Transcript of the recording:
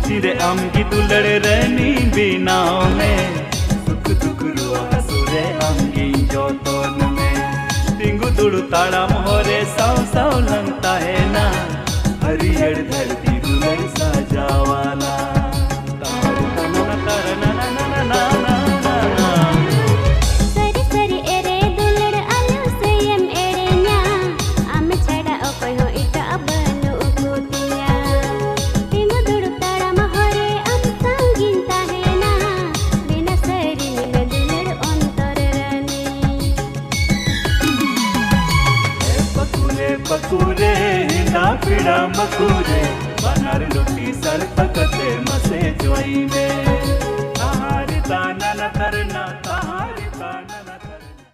चिरे आमगी दुलड़ रहनी बिनाव में सुख दुख रुआ हसुरे आमगी जोतोन में तिंगु दुड़ु ताड़ाम होरे साव साव लंगता है ना हरियर धरती दुलड़ सजावाला पकुरे हिंदा पिड़ा मकुरे बनार लुटी सर तकते मसे जोई में आहार दाना न करना।